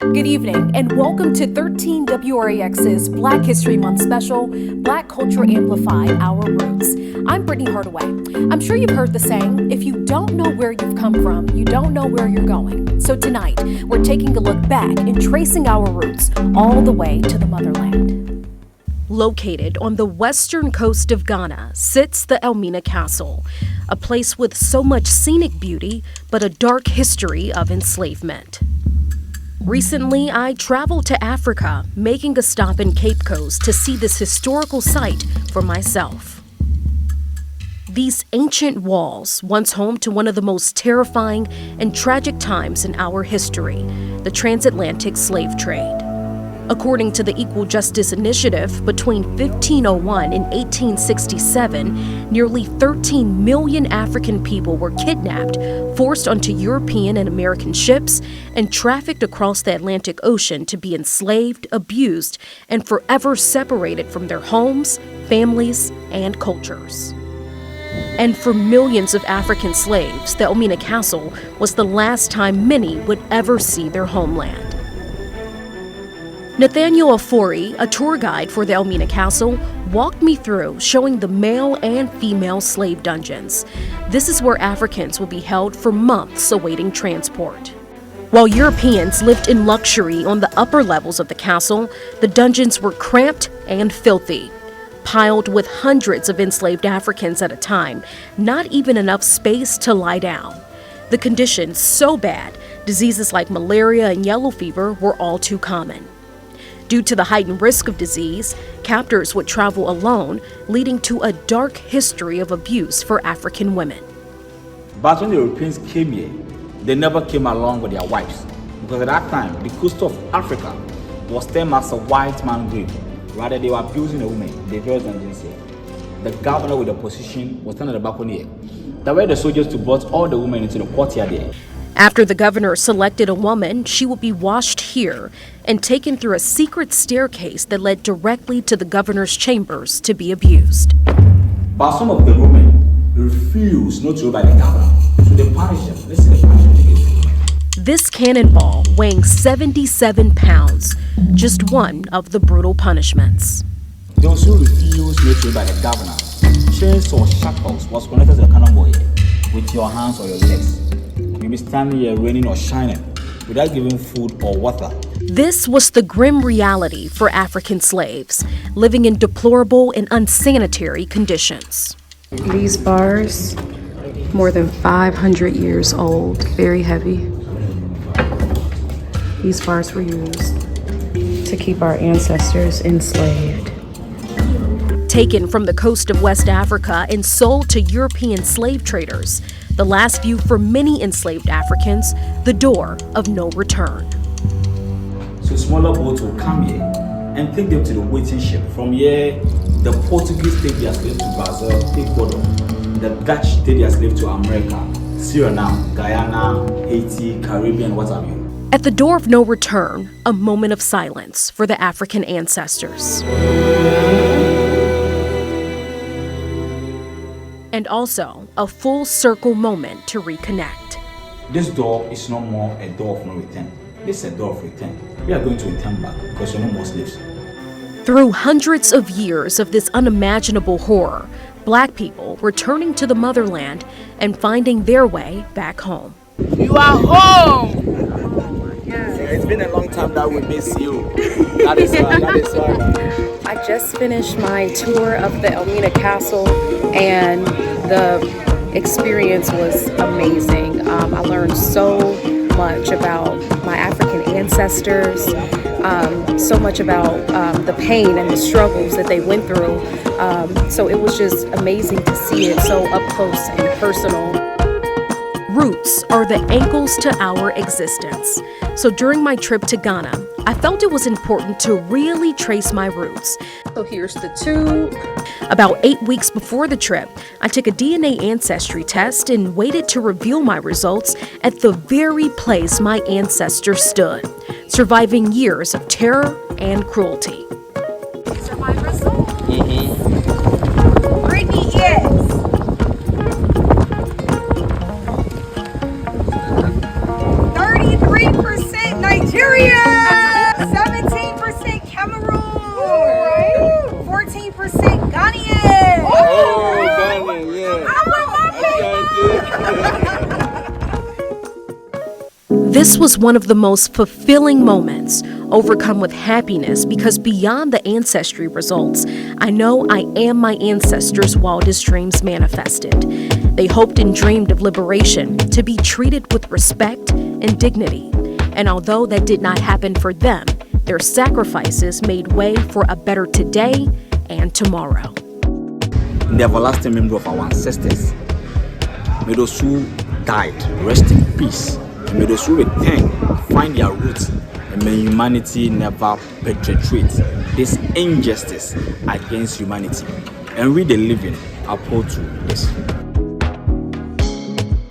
Good evening, and welcome to 13 WREX's Black History Month special, Black Culture Amplified, Our Roots. I'm Brittany, Hardaway. I'm sure you've heard the saying, if you don't know where you've come from, you don't know where you're going. So tonight, we're taking a look back and tracing our roots all the way to the motherland. Located on the western coast of Ghana sits the Elmina Castle, a place with so much scenic beauty, but a dark history of enslavement. Recently, I traveled to Africa, making a stop in Cape Coast to see this historical site for myself. These ancient walls, once home to one of the most terrifying and tragic times in our history, the transatlantic slave trade. According to the Equal Justice Initiative, between 1501 and 1867, nearly 13 million African people were kidnapped, forced onto European and American ships, and trafficked across the Atlantic Ocean to be enslaved, abused, and forever separated from their homes, families, and cultures. And for millions of African slaves, the Elmina Castle was the last time many would ever see their homeland. Nathaniel Afori, a tour guide for the Elmina Castle, walked me through showing the male and female slave dungeons. This is where Africans will be held for months awaiting transport. While Europeans lived in luxury on the upper levels of the castle, the dungeons were cramped and filthy, piled with hundreds of enslaved Africans at a time, not even enough space to lie down. The conditions so bad, diseases like malaria and yellow fever were all too common. Due to the heightened risk of disease, captors would travel alone, leading to a dark history of abuse for African women. But when the Europeans came here, they never came along with their wives. Because at that time, the coast of Africa was termed as a white man's grave. Rather, they were abusing the women, the various dungeons here. The governor with the position was standing at the balcony here. That way the soldiers to brought all the women into the courtyard there. After the governor selected a woman, she would be washed here and taken through a secret staircase that led directly to the governor's chambers to be abused. But some of the women refused not to obey the governor, so they punished them. Let's see the punishment they gave. This cannonball, weighing 77 pounds, just one of the brutal punishments. Those who refused not to obey the governor, chains or shackles was connected to the cannonball here with your hands or your legs. You'll be standing here raining or shining without giving food or water. This was the grim reality for African slaves, living in deplorable and unsanitary conditions. These bars, more than 500 years old, very heavy. These bars were used to keep our ancestors enslaved. Taken from the coast of West Africa and sold to European slave traders, the last view for many enslaved Africans, the door of no return. So smaller boats will come here and take them to the waiting ship. From here, the Portuguese take their slave to Brazil, Ecuador. The Dutch take their slave to America, Suriname, Guyana, Haiti, Caribbean, what have you. At the door of no return, a moment of silence for the African ancestors. And also a full circle moment to reconnect. This door is no more a door of no return. This is a door of return. We are going to return back because there are no more slaves. Through hundreds of years of this unimaginable horror, Black people returning to the motherland and finding their way back home. You are home! It's been a long time that we miss you. That is why. I just finished my tour of the Elmina Castle, and the experience was amazing. I learned so much about my African ancestors, so much about the pain and the struggles that they went through. So it was just amazing to see it so up close and personal. Roots are the ankles to our existence. So during my trip to Ghana, I felt it was important to really trace my roots. So here's the tube. About 8 weeks before the trip, I took a DNA ancestry test and waited to reveal my results at the very place my ancestors stood, surviving years of terror and cruelty. These are my results. Brittany is 33% Nigerian. This was one of the most fulfilling moments, overcome with happiness because beyond the ancestry results, I know I am my ancestors' wildest dreams manifested. They hoped and dreamed of liberation, to be treated with respect and dignity. And although that did not happen for them, their sacrifices made way for a better today and tomorrow. In the everlasting memory of our ancestors, may those who died rest in peace. And may those who return find their roots. And may humanity never perpetuate this injustice against humanity. And we, the living, uphold to this.